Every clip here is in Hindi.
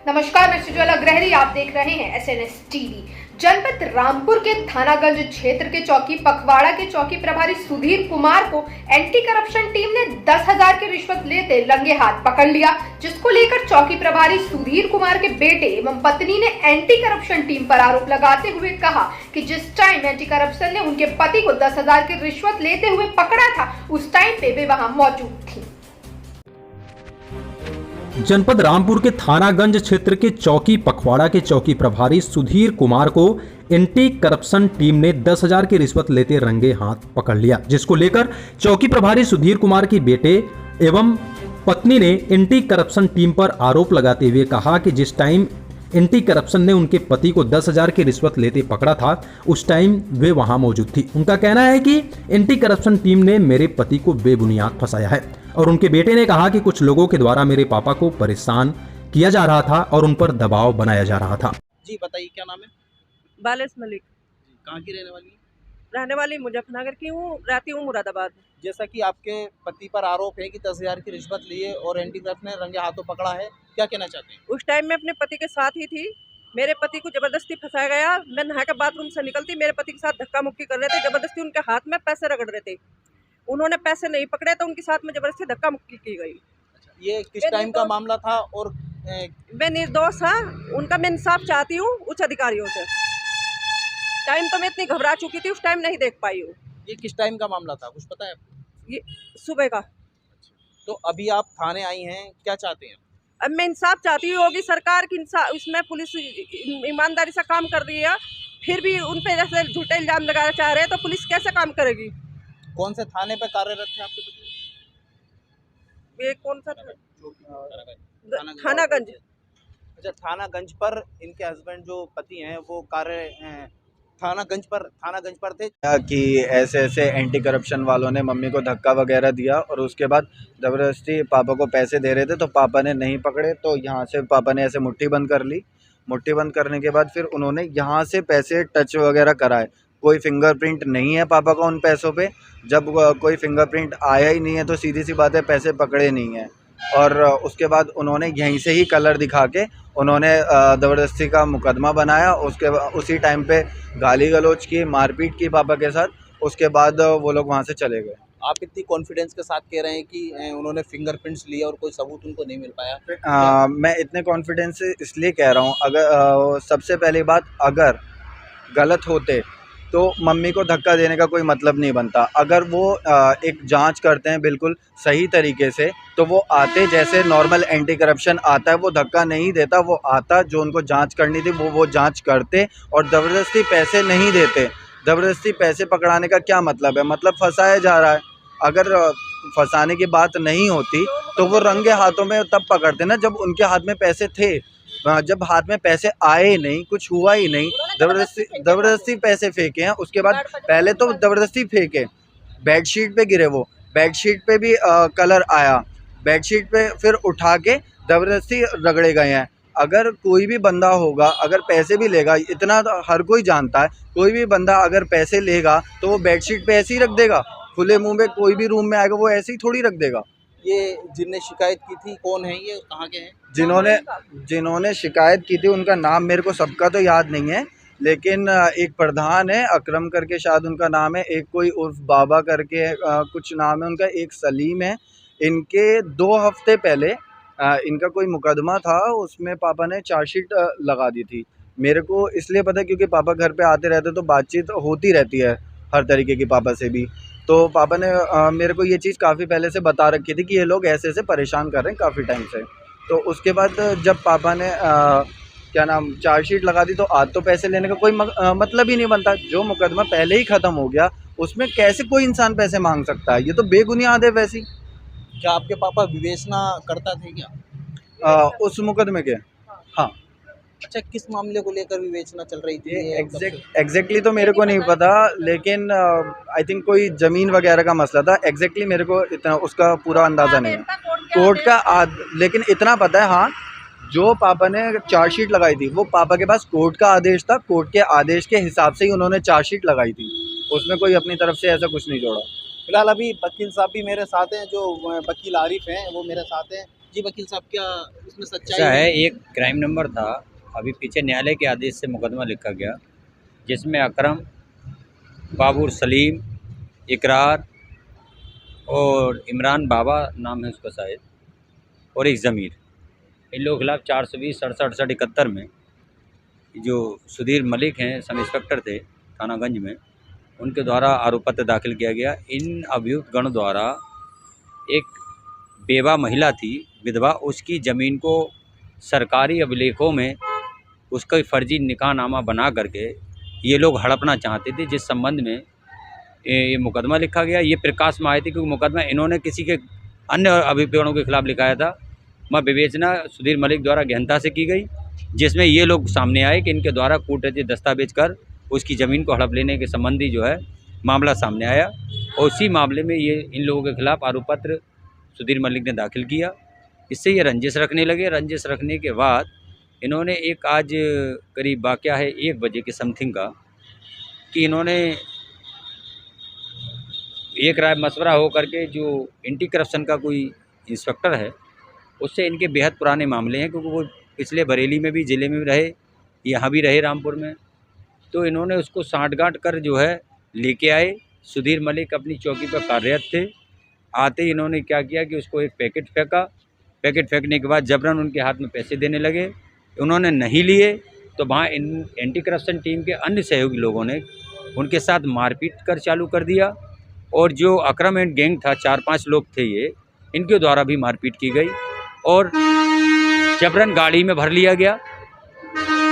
नमस्कार, मैं सुजला ग्रहरी। आप देख रहे हैं एसएनएस टीवी। जनपद रामपुर के थानागंज क्षेत्र के चौकी पखवाड़ा के चौकी प्रभारी सुधीर कुमार को एंटी करप्शन टीम ने 10,000 की रिश्वत लेते रंगे हाथ पकड़ लिया, जिसको लेकर चौकी प्रभारी सुधीर कुमार के बेटे एवं पत्नी ने एंटी करप्शन टीम पर आरोप लगाते हुए कहा कि जिस टाइम एंटी करप्शन ने उनके पति को 10,000 की रिश्वत लेते हुए पकड़ा था, उस टाइम पे वे वहां मौजूद थी। जनपद रामपुर के थानागंज क्षेत्र के चौकी पखवाड़ा के चौकी प्रभारी सुधीर कुमार को एंटी करप्शन टीम ने 10,000 की रिश्वत लेते रंगे हाथ पकड़ लिया, जिसको लेकर चौकी प्रभारी सुधीर कुमार के बेटे एवं पत्नी ने एंटी करप्शन टीम पर आरोप लगाते हुए कहा कि जिस टाइम एंटी करप्शन ने उनके पति को 10,000 की रिश्वत लेते पकड़ा था, उस टाइम वे वहां मौजूद थी। उनका कहना है कि एंटी करप्शन टीम ने मेरे पति को बेबुनियाद फंसाया है और उनके बेटे ने कहा कि कुछ लोगों के द्वारा मेरे पापा को परेशान किया जा रहा था और उन पर दबाव बनाया जा रहा था। जी बताइए, क्या नाम है? बालिश मलिक। कहाँ की रहने वाली है? रहने वाली मुजफ्फरनगर की हूँ, रहती हूँ मुरादाबाद। जैसा कि आपके पति पर आरोप है कि 10,000 की रिश्वत लिए और एंटी करप्शन ने रंगे हाथों पकड़ा है, क्या कहना चाहते हैं? उस टाइम में अपने पति के साथ ही थी। मेरे पति को जबरदस्ती फंसाया गया। मैं नहा के बाथरूम से निकलती, मेरे पति के साथ धक्का मुक्की कर रहे थे, जबरदस्ती उनके हाथ में पैसे रगड़ रहे थे। उन्होंने पैसे नहीं पकड़े तो उनके साथ में जबरदस्ती धक्का मुक्की की गई। ये किस टाइम का मामला था? और मैं निर्दोष है, उनका मैं इंसाफ चाहती हूँ उच्च अधिकारियों से। टाइम तो मैं इतनी घबरा चुकी थी, उस टाइम नहीं देख पाई हूँ। ये किस टाइम का मामला था, कुछ पता है? ये सुबह का। तो अभी आप थाने आई हैं, क्या चाहते हैं? अब मैं इंसाफ चाहती हूँ। योगी सरकार की इसमें पुलिस ईमानदारी से काम कर रही है, फिर भी उन पे जैसे झूठे इल्जाम लगाना चाह रहे हैं, तो पुलिस कैसे काम करेगी? कौन से थाने पर कार्यरत थे आपके पति? ये कौन सा थानागंज। थानागंज। अच्छा, थानागंज पर इनके हस्बैंड जो पति हैं वो थानागंज पर थे कि ऐसे ऐसे एंटी करप्शन वालों ने मम्मी को धक्का वगैरह दिया और उसके बाद ज़बरदस्ती पापा को पैसे दे रहे थे, तो पापा ने नहीं पकड़े, तो यहाँ से पापा ने ऐसे मुट्ठी बंद कर ली। मुट्ठी बंद करने के बाद फिर उन्होंने यहाँ से पैसे टच वगैरह कराए। कोई फिंगरप्रिंट नहीं है पापा का उन पैसों पे। जब कोई फिंगरप्रिंट आया ही नहीं है तो सीधी सी बात है, पैसे पकड़े नहीं हैं। और उसके बाद उन्होंने यहीं से ही कलर दिखा के उन्होंने ज़बरदस्ती का मुकदमा बनाया। उसी टाइम पे गाली गलौज की, मारपीट की पापा के साथ। उसके बाद वो लोग वहाँ से चले गए। आप इतनी कॉन्फिडेंस के साथ कह रहे हैं कि उन्होंने फिंगरप्रिंट्स लिए और कोई सबूत उनको नहीं मिल पाया? मैं इतने कॉन्फिडेंस से इसलिए कह रहा हूँ, अगर सबसे पहली बात, अगर गलत होते तो मम्मी को धक्का देने का कोई मतलब नहीं बनता। अगर वो एक जांच करते हैं बिल्कुल सही तरीके से, तो वो आते जैसे नॉर्मल एंटी करप्शन आता है, वो धक्का नहीं देता, वो आता, जो उनको जांच करनी थी वो जांच करते और ज़बरदस्ती पैसे नहीं देते। ज़बरदस्ती पैसे पकड़ाने का क्या मतलब है? मतलब फंसाया जा रहा है। अगर फंसाने की बात नहीं होती तो वो रंगे हाथों में तब पकड़ते ना जब उनके हाथ में पैसे थे। जब हाथ में पैसे आए नहीं, कुछ हुआ ही नहीं, ज़बरदस्ती पैसे फेंके हैं। उसके बाद पहले तो ज़बरदस्ती फेंके, बेडशीट पे गिरे, वो बेडशीट पे भी कलर आया, बेडशीट पे फिर उठा के ज़बरदस्ती रगड़े गए हैं। अगर कोई भी बंदा होगा, अगर पैसे भी लेगा, इतना तो हर कोई जानता है, कोई भी बंदा अगर पैसे लेगा तो वो बेडशीट पे ऐसे ही रख देगा। खुले मुंह में कोई भी रूम में आएगा वो ऐसे ही थोड़ी रख देगा। ये जिनने शिकायत की थी कौन है, ये कहाँ के हैं? जिन्होंने शिकायत की थी उनका नाम मेरे को सबका तो याद नहीं है, लेकिन एक प्रधान है, अकरम करके शायद उनका नाम है, एक कोई उर्फ बाबा करके कुछ नाम है उनका, एक सलीम है। इनके 2 हफ्ते पहले इनका कोई मुकदमा था, उसमें पापा ने चार्जशीट लगा दी थी। मेरे को इसलिए पता है क्योंकि पापा घर पे आते रहते तो बातचीत होती रहती है हर तरीके की पापा से भी। तो पापा ने मेरे को ये चीज़ काफ़ी पहले से बता रखी थी कि ये लोग ऐसे ऐसे परेशान कर रहे हैं काफ़ी टाइम से। तो उसके बाद जब पापा ने चार्जशीट लगा दी, तो आज तो पैसे लेने का कोई मतलब ही नहीं बनता। जो मुकदमा पहले ही ख़त्म हो गया उसमें कैसे कोई इंसान पैसे मांग सकता है? ये तो बेबुनियाद है वैसी। क्या आपके पापा विवेचना करता थे क्या उस मुकदमे के? हाँ। अच्छा, किस मामले को लेकर विवेचना चल रही थी? एग्जैक्टली तो मेरे को नहीं पता, लेकिन आई थिंक कोई ज़मीन वगैरह का मसला था। एग्जैक्टली मेरे को इतना उसका पूरा अंदाज़ा नहीं है कोर्ट का। लेकिन इतना पता है, हाँ, जो पापा ने चार्जशीट लगाई थी वो पापा के पास कोर्ट का आदेश था। कोर्ट के आदेश के हिसाब से ही उन्होंने चार्जशीट लगाई थी, उसमें कोई अपनी तरफ से ऐसा कुछ नहीं जोड़ा। फिलहाल अभी वकील साहब भी मेरे साथ हैं, जो वकील आरिफ हैं वो मेरे साथ हैं। जी वकील साहब, क्या इसमें सच्चाई ऐसा है, एक क्राइम नंबर था। अभी पीछे न्यायालय के आदेश से मुकदमा लिखा गया, जिसमें अकरम, बाबूर सलीम, इकरार और इमरान बाबा नाम है उसका शायद, और एक ज़मीर, इन लोगों के खिलाफ 420 67 68 71 में जो सुधीर मलिक हैं, सब इंस्पेक्टर थे थानागंज में, उनके द्वारा आरोप पत्र दाखिल किया गया। इन अभियुक्त गण द्वारा एक बेवा महिला थी, विधवा, उसकी ज़मीन को सरकारी अभिलेखों में उसका फर्जी निकाहनामा बना करके ये लोग हड़पना चाहते थे, जिस संबंध में ये मुकदमा लिखा गया। ये प्रकाश में आए थे क्योंकि मुकदमा इन्होंने किसी के अन्य अभियुक्तों के खिलाफ लिखाया था। मैं विवेचना सुधीर मलिक द्वारा गहनता से की गई, जिसमें ये लोग सामने आए कि इनके द्वारा कूट रचित दस्तावेज कर उसकी ज़मीन को हड़प लेने के संबंधी जो है मामला सामने आया, और उसी मामले में ये इन लोगों के खिलाफ आरोप पत्र सुधीर मलिक ने दाखिल किया। इससे ये रंजिश रखने लगे। रंजिश रखने के बाद इन्होंने एक आज करीब वाक़या है 1 बजे के समथिंग का, कि इन्होंने एक राय मशवरा हो करके जो एंटी करप्शन का कोई इंस्पेक्टर है, उससे इनके बेहद पुराने मामले हैं, क्योंकि वो पिछले बरेली में भी ज़िले में भी रहे, यहाँ भी रहे रामपुर में। तो इन्होंने उसको साँठ-गाँठ कर जो है लेके आए। सुधीर मलिक अपनी चौकी पर कार्यरत थे। आते ही इन्होंने क्या किया कि उसको एक पैकेट फेंका। पैकेट फेंकने के बाद जबरन उनके हाथ में पैसे देने लगे। उन्होंने नहीं लिए तो वहाँ इन एंटी करप्शन टीम के अन्य सहयोगी लोगों ने उनके साथ मारपीट कर चालू कर दिया, और जो अकरम एंड गैंग था, 4-5 लोग थे ये, इनके द्वारा भी मारपीट की गई और जबरन गाड़ी में भर लिया गया।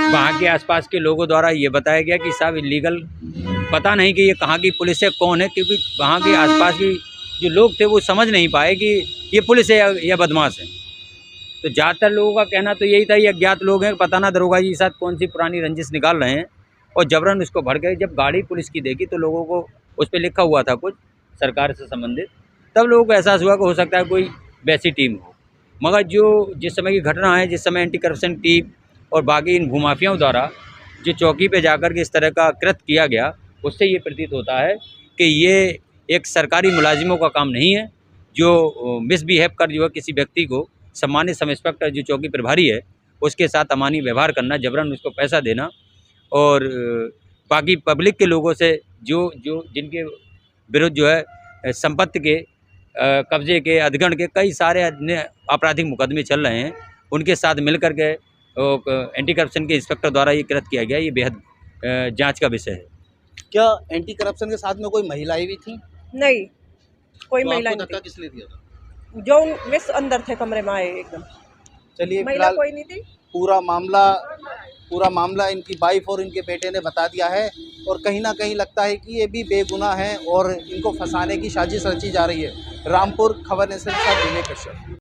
वहाँ के आसपास के लोगों द्वारा ये बताया गया कि साहब इलीगल, पता नहीं कि ये कहाँ की पुलिस है, कौन है, क्योंकि वहाँ के आसपास की जो लोग थे वो समझ नहीं पाए कि ये पुलिस है या बदमाश है। तो ज़्यादातर लोगों का कहना तो यही था ये अज्ञात लोग हैं, पता ना दरोगा जी के साथ कौन सी पुरानी रंजिश निकाल रहे हैं, और जबरन उसको भर गए। जब गाड़ी पुलिस की देखी तो लोगों को उस पर लिखा हुआ था कुछ सरकार से संबंधित, तब लोगों को एहसास हुआ कि हो सकता है कोई वैसी टीम हो। मगर जो जिस समय की घटना है, जिस समय एंटी करप्शन टीम और बाकी इन भूमाफियाओं द्वारा जो चौकी पे जाकर के इस तरह का कृत्य किया गया, उससे ये प्रतीत होता है कि ये एक सरकारी मुलाजिमों का काम नहीं है, जो मिसबिहेव कर जो है किसी व्यक्ति को, सम्मानित सब इंस्पेक्टर जो चौकी प्रभारी है, उसके साथ अमानवीय व्यवहार करना, जबरन उसको पैसा देना, और बाकी पब्लिक के लोगों से जो जिनके विरुद्ध जो है संपत्ति के कब्जे के, अधिग्रहण के कई सारे अन्य आपराधिक मुकदमे चल रहे हैं, उनके साथ मिलकर के एंटी करप्शन के इंस्पेक्टर द्वारा ये कृत्य किया गया। ये बेहद जांच का विषय है। क्या एंटी करप्शन के साथ में कोई महिलाएं भी थी? नहीं, कोई तो महिला आपको नहीं धक्का थी। किस लिए दिया था? जो मिस अंदर थे कमरे में आए एकदम, चलिए, महिला फिलहाल कोई नहीं थी। पूरा मामला इनकी वाइफ और इनके बेटे ने बता दिया है, और कहीं ना कहीं लगता है कि ये भी बेगुनाह हैं और इनको फंसाने की साजिश रची जा रही है। रामपुर खबर नेशन के साथ विवेक कश्यप।